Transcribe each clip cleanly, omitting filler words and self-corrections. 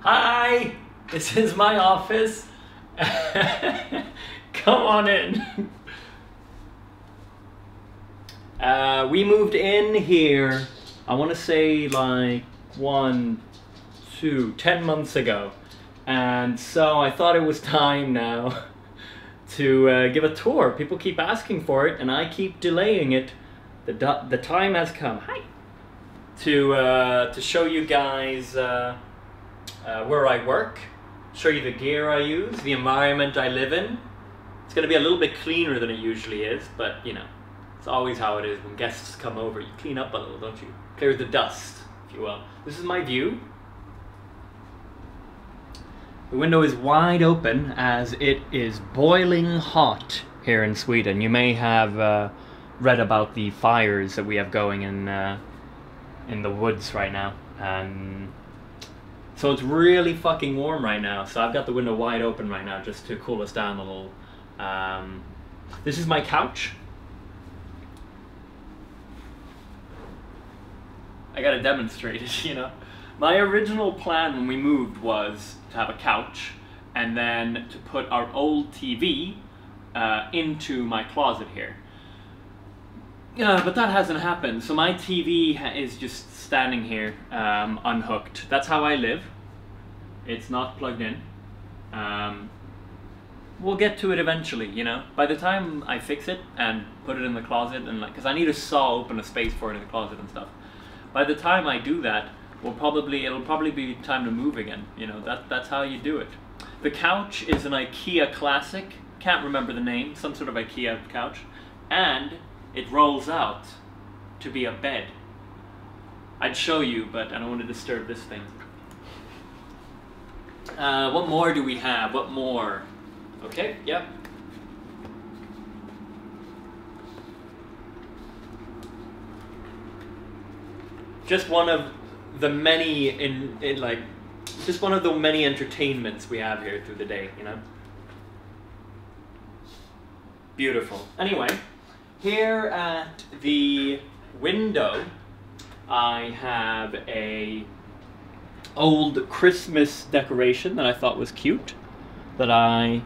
Hi, this is my office. Come on in. We moved in here, I want to say like 10 months ago. And so I thought it was time now to give a tour. People keep asking for it and I keep delaying it. The time has come. Hi. To show you guys where I work, show you the gear I use, the environment I live in. It's going to be a little bit cleaner than it usually is, but you know, it's always how it is when guests come over. You clean up a little, don't you? Clear the dust, if you will. This is my view. The window is wide open as it is boiling hot here in Sweden. You may have read about the fires that we have going in the woods right now. So it's really fucking warm right now. So I've got the window wide open right now just to cool us down a little. This is my couch. I gotta demonstrate it, you know. My original plan when we moved was to have a couch and then to put our old TV into my closet here. But that hasn't happened. So my TV is just standing here unhooked. That's how I live. It's not plugged in. We'll get to it eventually, you know. By the time I fix it and put it in the closet, and like, because I need to saw open a space for it in the closet and stuff. By the time I do that, it'll probably be time to move again. You know, that's how you do it. The couch is an IKEA classic. Can't remember the name. Some sort of IKEA couch, and it rolls out to be a bed. I'd show you, but I don't want to disturb this thing. What more do we have? What more? Okay, yep. Just one of the many just one of the many entertainments we have here through the day, you know? Beautiful. Anyway, here at the window, I have a old Christmas decoration that I thought was cute, that I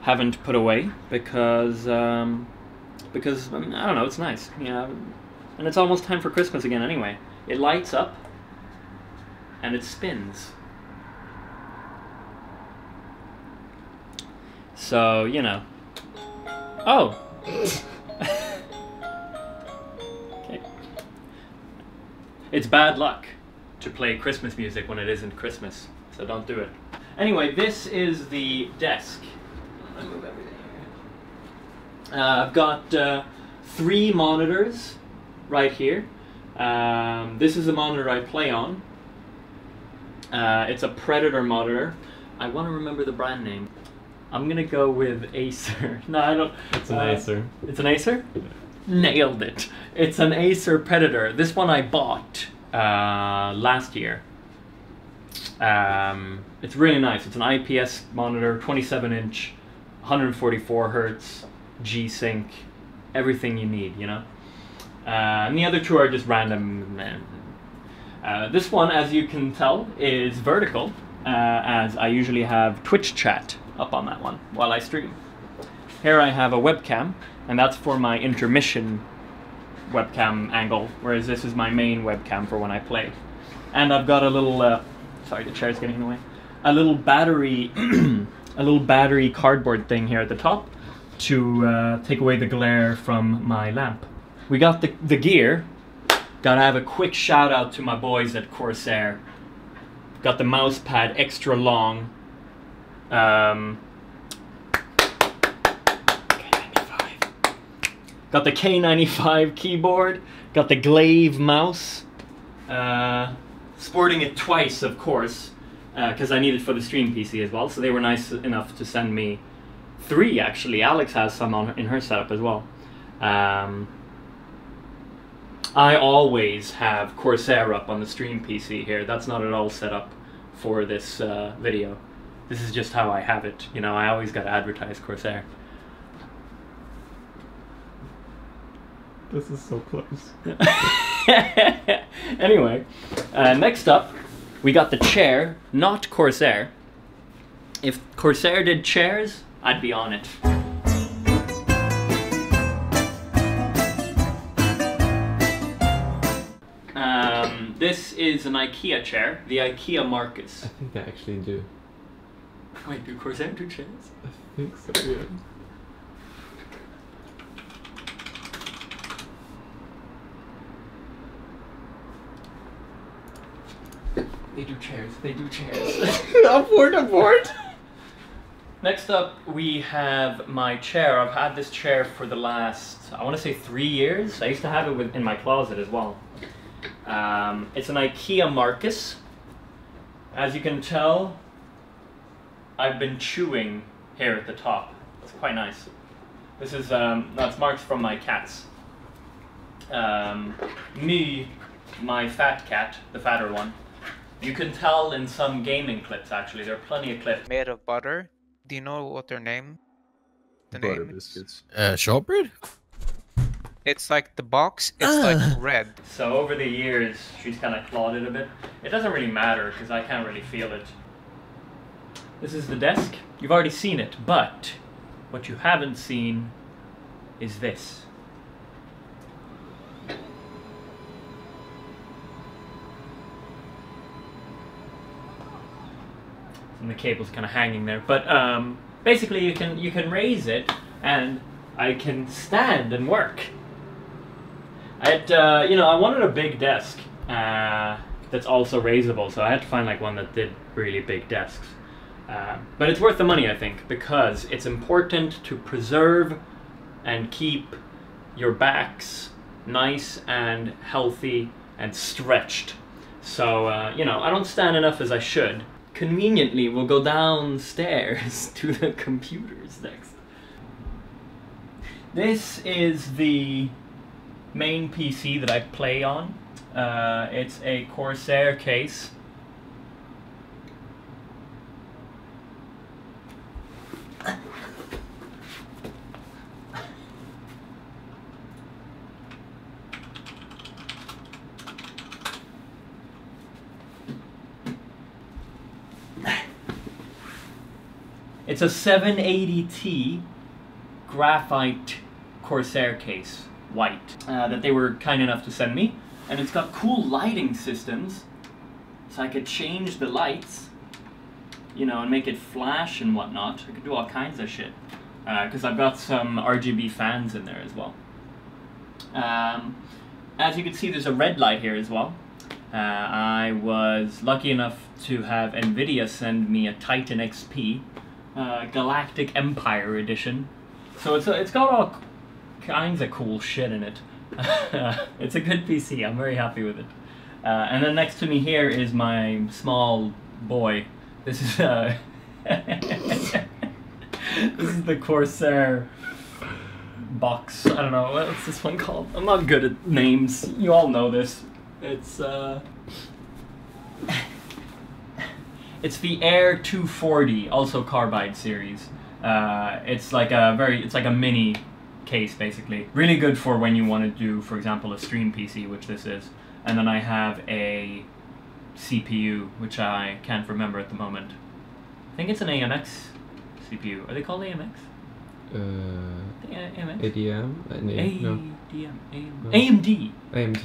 haven't put away because I don't know, it's nice. Yeah, and it's almost time for Christmas again anyway. It lights up and it spins. So, you know. Oh! Okay. It's bad luck to play Christmas music when it isn't Christmas, so don't do it. Anyway, this is the desk. Let me move everything here. I've got 3 monitors right here. This is the monitor I play on. It's a Predator monitor. I want to remember the brand name. I'm gonna go with Acer. No, I don't. It's an Acer. It's an Acer? Yeah. Nailed it. It's an Acer Predator. This one I bought last year. It's really nice. It's an IPS monitor, 27-inch, 144 hertz, G-Sync, everything you need, you know? And the other 2 are just random. This one, as you can tell, is vertical, as I usually have Twitch chat up on that one while I stream. Here I have a webcam, and that's for my intermission webcam angle, whereas this is my main webcam for when I play. And I've got a little, sorry, the chair's getting in the way, a little battery, a little battery cardboard thing here at the top to take away the glare from my lamp. We got the gear. Gotta have a quick shout out to my boys at Corsair. Got the mouse pad extra long. K95. Got the K95 keyboard. Got the Glaive mouse. Sporting it twice, of course, because I need it for the stream PC as well. So they were nice enough to send me 3 actually. Alex has some in her setup as well. I always have Corsair up on the stream PC here. That's not at all set up for this video. This is just how I have it. You know, I always got to advertise Corsair. This is so close. Anyway, next up, We got the chair, not Corsair. If Corsair did chairs, I'd be on it. This is an IKEA chair, the IKEA Marcus. I think they actually do. Wait, do Corsair do chairs? I think so, yeah. They do chairs, they do chairs. Abort! Next up, we have my chair. I've had this chair for the last, I want to say 3 years. I used to have it in my closet as well. It's an IKEA Marcus. As you can tell, I've been chewing here at the top. It's quite nice. This is, that's marks from my cats. My fat cat, the fatter one. You can tell in some gaming clips, actually. There are plenty of clips. Made of butter. Do you know what their name? Butter biscuits. Shortbread? It's like the box, it's like red. So over the years, she's kind of clawed it a bit. It doesn't really matter, because I can't really feel it. This is the desk. You've already seen it, but what you haven't seen is this. And the cable's kind of hanging there, but basically you can raise it, and I can stand and work. I had I wanted a big desk that's also raisable, so I had to find like one that did really big desks. But it's worth the money, I think, because it's important to preserve and keep your backs nice and healthy and stretched. So I don't stand enough as I should. Conveniently, we'll go downstairs to the computers next. This is the main PC that I play on. It's a Corsair case. It's a 780T graphite Corsair case, white, that they were kind enough to send me. And it's got cool lighting systems, so I could change the lights, and make it flash and whatnot. I could do all kinds of shit, because I've got some RGB fans in there as well. As you can see, there's a red light here as well. I was lucky enough to have NVIDIA send me a Titan XP, Galactic Empire Edition. So it's got all kinds of cool shit in it. It's a good PC, I'm very happy with it. And then next to me here is my small boy. This is this is the Corsair box. I don't know, what's this one called? I'm not good at names. You all know this. It's the Air 240, also carbide series. It's like a mini case basically. Really good for when you want to do, for example, a stream PC, which this is. And then I have a CPU, which I can't remember at the moment. I think it's an AMX CPU. Are they called AMX? AMX? ADM? No. ADM. No. AMD. AMD.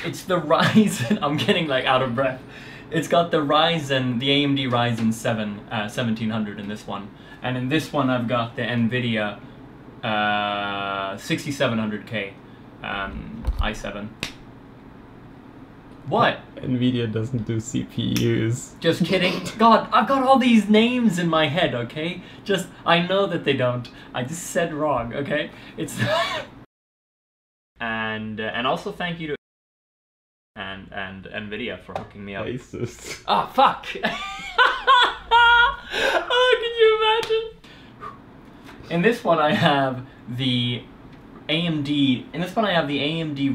It's the Ryzen. I'm getting like out of breath. It's got the Ryzen, the AMD Ryzen 7 1700 in this one, and in this one I've got the NVIDIA 6700K i7. What? NVIDIA doesn't do CPUs. Just kidding. God, I've got all these names in my head. Okay, I know that they don't. I just said wrong. Okay, it's and also thank you to and NVIDIA for hooking me up. Asus. Oh, fuck! Oh, can you imagine? In this one I have the AMD,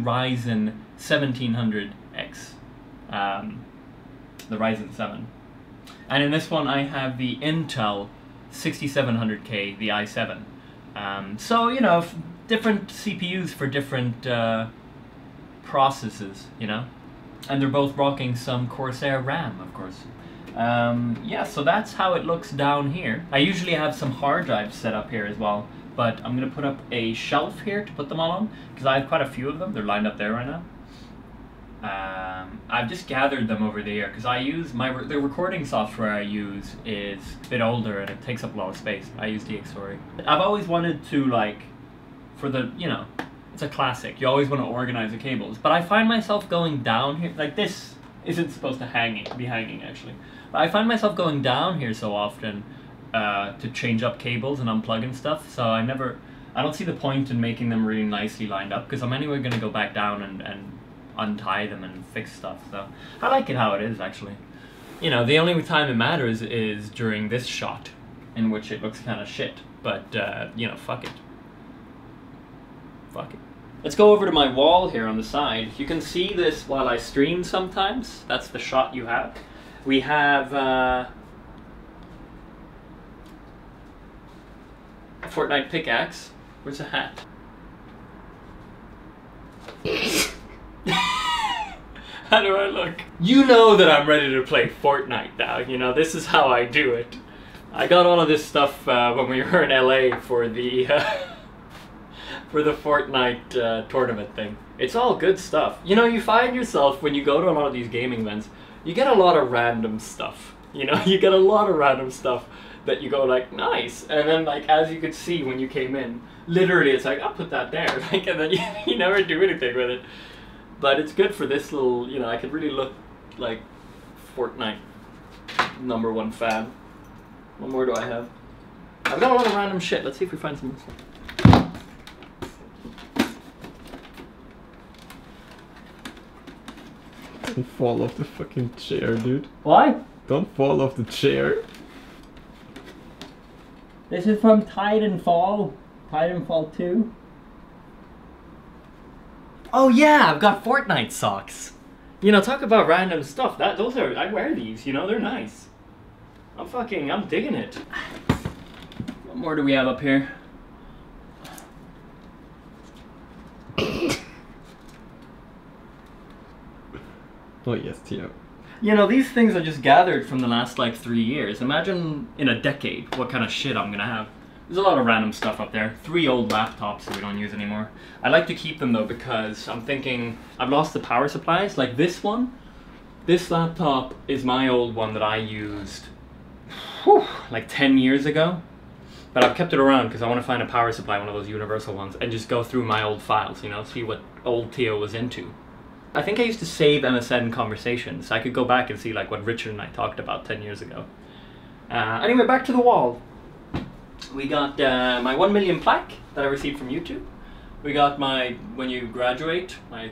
Ryzen 1700X. The Ryzen 7. And in this one I have the Intel 6700K, the i7. So, different CPUs for different processors, you know? And they're both rocking some Corsair RAM, of course. Yeah, so that's how it looks down here. I usually have some hard drives set up here as well, but I'm gonna put up a shelf here to put them all on, because I have quite a few of them. They're lined up there right now. I've just gathered them over the year, because I use the recording software I use is a bit older and it takes up a lot of space. I use DxStory. I've always wanted to, like, for the, you know, it's a classic. You always want to organize the cables, but I find myself going down here, like this isn't supposed to be hanging actually. But I find myself going down here so often to change up cables and unplug and stuff, so I don't see the point in making them really nicely lined up, because I'm anyway going to go back down and untie them and fix stuff, so I like it how it is actually. You know, the only time it matters is during this shot, in which it looks kind of shit, but you know, fuck it. Fuck it. Let's go over to my wall here on the side. You can see this while I stream sometimes. That's the shot you have. We have a Fortnite pickaxe. Where's the hat? How do I look? You know that I'm ready to play Fortnite now. You know, this is how I do it. I got all of this stuff when we were in LA for the Fortnite tournament thing. It's all good stuff. You know, you find yourself when you go to a lot of these gaming events, you get a lot of random stuff. You know, you get a lot of random stuff that you go like, nice. And then, like, as you could see when you came in, literally it's like, I'll put that there. Like, and then you never do anything with it. But it's good for this little, you know, I could really look like Fortnite #1 fan. What more do I have? I've got a lot of random shit. Let's see if we find some more stuff. Don't fall off the fucking chair, dude. Why? Don't fall off the chair. This is from Titanfall 2. Oh yeah, I've got Fortnite socks. You know, talk about random stuff. I wear these, you know, they're nice. I'm digging it. What more do we have up here? Oh yes, Teo. You know, these things are just gathered from the last like 3 years. Imagine in a decade what kind of shit I'm gonna have. There's a lot of random stuff up there. 3 old laptops that we don't use anymore. I like to keep them though because I'm thinking I've lost the power supplies. Like this one, this laptop is my old one that I used like 10 years ago. But I've kept it around because I want to find a power supply, one of those universal ones, and just go through my old files, you know, see what old Teo was into. I think I used to save MSN conversations. I could go back and see like what Richard and I talked about 10 years ago. Anyway, back to the wall. We got my 1 million plaque that I received from YouTube. We got my, when you graduate, my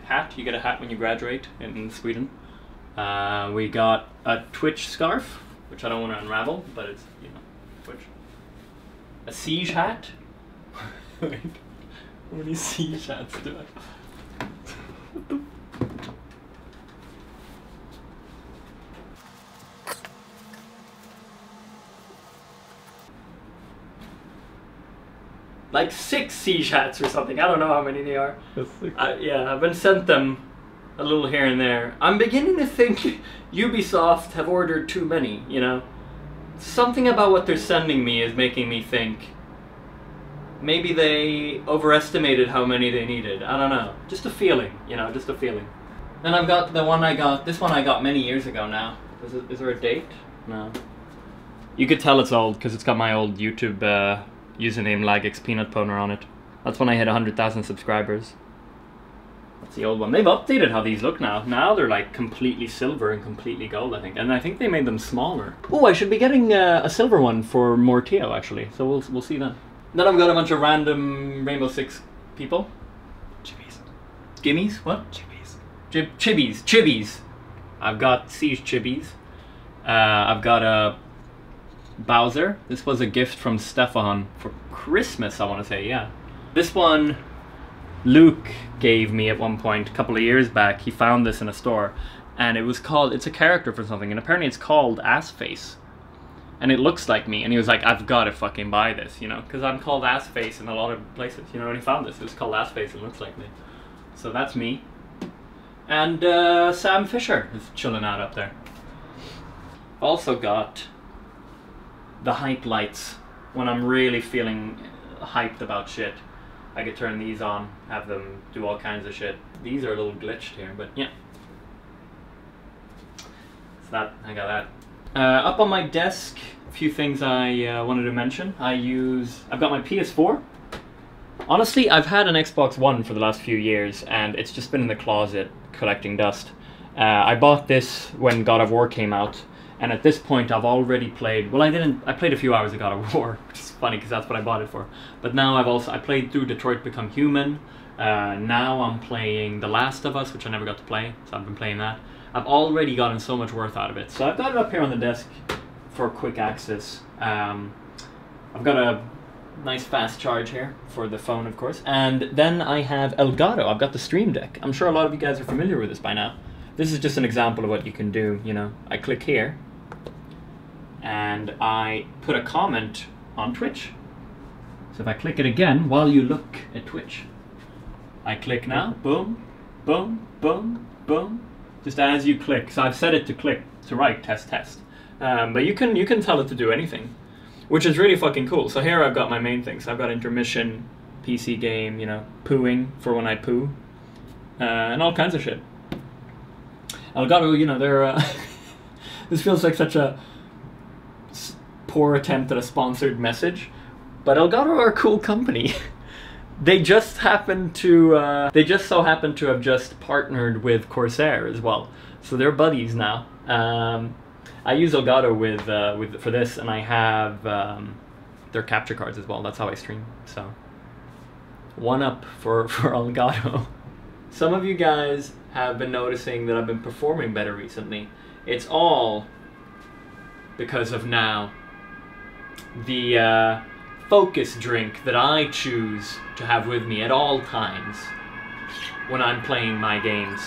hat. You get a hat when you graduate in Sweden. We got a Twitch scarf, which I don't want to unravel, but it's, you know, Twitch. A siege hat. Wait, how many siege hats do I have? Like 6 siege hats or something. I don't know how many they are. Yeah, I've been sent them a little here and there. I'm beginning to think Ubisoft have ordered too many, you know? Something about what they're sending me is making me think maybe they overestimated how many they needed. I don't know. Just a feeling, you know, just a feeling. And I've got the one I got, this one I got many years ago now. Is there a date? No. You could tell it's old because it's got my old YouTube username Lagix Peanut Poner on it. That's when I hit 100,000 subscribers. That's the old one. They've updated how these look now. Now they're like completely silver and completely gold, I think. And I think they made them smaller. Oh, I should be getting a silver one for more Teo, actually. So we'll see then. Then I've got a bunch of random Rainbow Six people. Chibis. Gimmies? What? Chibis. Chibis. I've got Siege Chibis. I've got a Bowser. This was a gift from Stefan for Christmas, I want to say, yeah. This one Luke gave me at one point a couple of years back. He found this in a store and it was called, it's a character for something, and apparently it's called Assface. And it looks like me, and he was like, I've got to fucking buy this, you know, because I'm called Assface in a lot of places, you know, and he found this, it was called Assface and looks like me. So that's me. And Sam Fisher is chilling out up there. Also got the hype lights. When I'm really feeling hyped about shit, I could turn these on, have them do all kinds of shit. These are a little glitched here, but yeah. So that, I got that. Up on my desk, a few things I wanted to mention. I've got my PS4. Honestly, I've had an Xbox One for the last few years, and it's just been in the closet collecting dust. I bought this when God of War came out, and at this point I've already played, well I played a few hours of God of War, which is funny because that's what I bought it for. But now I played through Detroit Become Human. Now I'm playing The Last of Us, which I never got to play, so I've been playing that. I've already gotten so much worth out of it. So I've got it up here on the desk for quick access. I've got a nice fast charge here for the phone, of course. And then I have Elgato. I've got the Stream Deck. I'm sure a lot of you guys are familiar with this by now. This is just an example of what you can do, you know. I click here, and I put a comment on Twitch. So if I click it again while you look at Twitch, I click now, boom, boom, boom, boom. Just as you click. So I've set it to click, to write, test, test. But you can tell it to do anything, which is really fucking cool. So here I've got my main things. I've got intermission, PC game, you know, pooing for when I poo, and all kinds of shit. Elgato, you know, they're this feels like such a poor attempt at a sponsored message, but Elgato are a cool company. They just so happen to have just partnered with Corsair as well, so they're buddies now. I use Elgato for this, and I have their capture cards as well. That's how I stream. So one up for Elgato. Some of you guys have been noticing that I've been performing better recently. It's all because of now the focus drink that I choose to have with me at all times when I'm playing my games.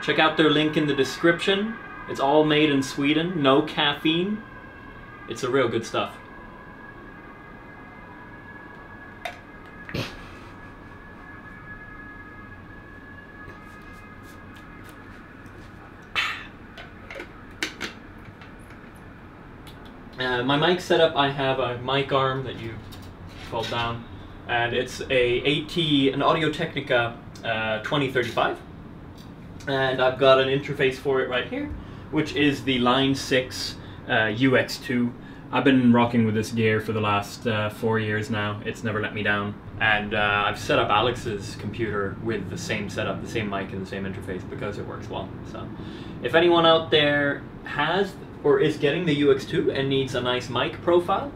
Check out their link in the description. It's all made in Sweden, no caffeine. It's a real good stuff. My mic setup, I have a mic arm that you fold down, and it's an Audio-Technica 2035, and I've got an interface for it right here, which is the Line 6 UX2. I've been rocking with this gear for the last 4 years now. It's never let me down, and I've set up Alex's computer with the same setup, the same mic and the same interface, because it works well. So if anyone out there has or is getting the UX2 and needs a nice mic profile,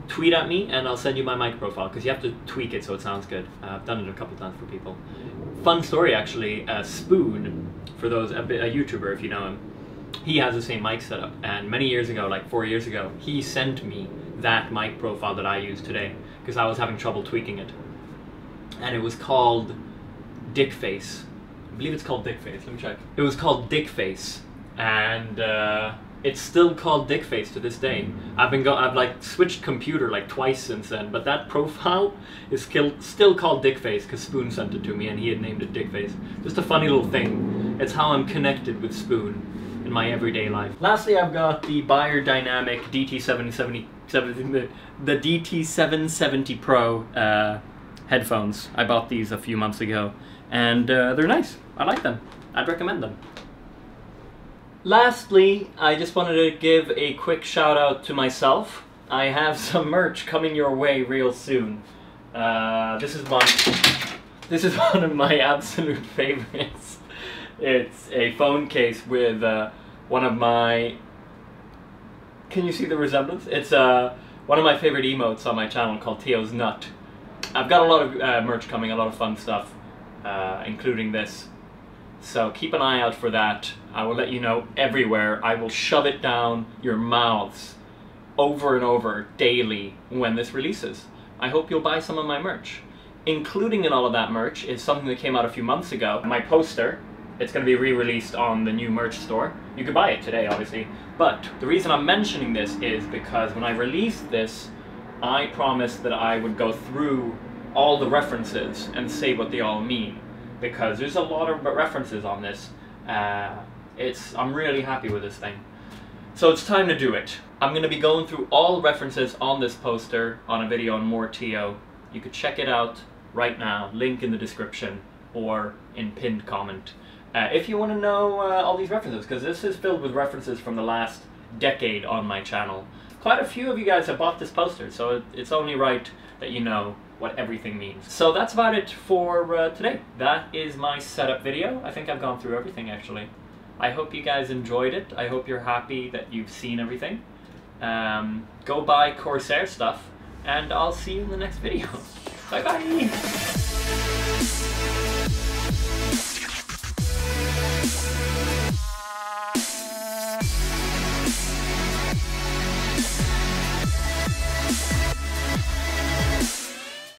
tweet at me and I'll send you my mic profile, because you have to tweak it so it sounds good. I've done it a couple times for people. Fun story actually, Spoon, for those, a YouTuber if you know him, he has the same mic setup, and many years ago, like 4 years ago, he sent me that mic profile that I use today, because I was having trouble tweaking it. And it was called Dickface. I believe it's called Dickface, let me check. It was called Dickface, and it's still called Dickface to this day. I've like switched computer like twice since then, but that profile is still called Dickface because Spoon sent it to me and he had named it Dickface. Just a funny little thing. It's how I'm connected with Spoon in my everyday life. Lastly, I've got the Beyerdynamic DT770, the DT770 Pro headphones. I bought these a few months ago, and they're nice. I like them. I'd recommend them. Lastly, I just wanted to give a quick shout out to myself. I have some merch coming your way real soon. This is one of my absolute favorites. It's a phone case with one of my... Can you see the resemblance? It's one of my favorite emotes on my channel called Teo's Nut. I've got a lot of merch coming, a lot of fun stuff, including this. So keep an eye out for that. I will let you know everywhere. I will shove it down your mouths over and over daily when this releases. I hope you'll buy some of my merch. Including in all of that merch is something that came out a few months ago. My poster. It's going to be re-released on the new merch store. You could buy it today, obviously. But the reason I'm mentioning this is because when I released this, I promised that I would go through all the references and say what they all mean. because there's a lot of references on this. I'm really happy with this thing. So it's time to do it. I'm going to be going through all references on this poster on a video on More Teo. You could check it out right now, link in the description or in pinned comment. If you want to know all these references, because this is filled with references from the last decade on my channel. Quite a few of you guys have bought this poster, so it's only right that you know what everything means. So that's about it for today. That is my setup video. I think I've gone through everything actually. I hope you guys enjoyed it. I hope you're happy that you've seen everything. Go buy Corsair stuff, and I'll see you in the next video. Bye bye!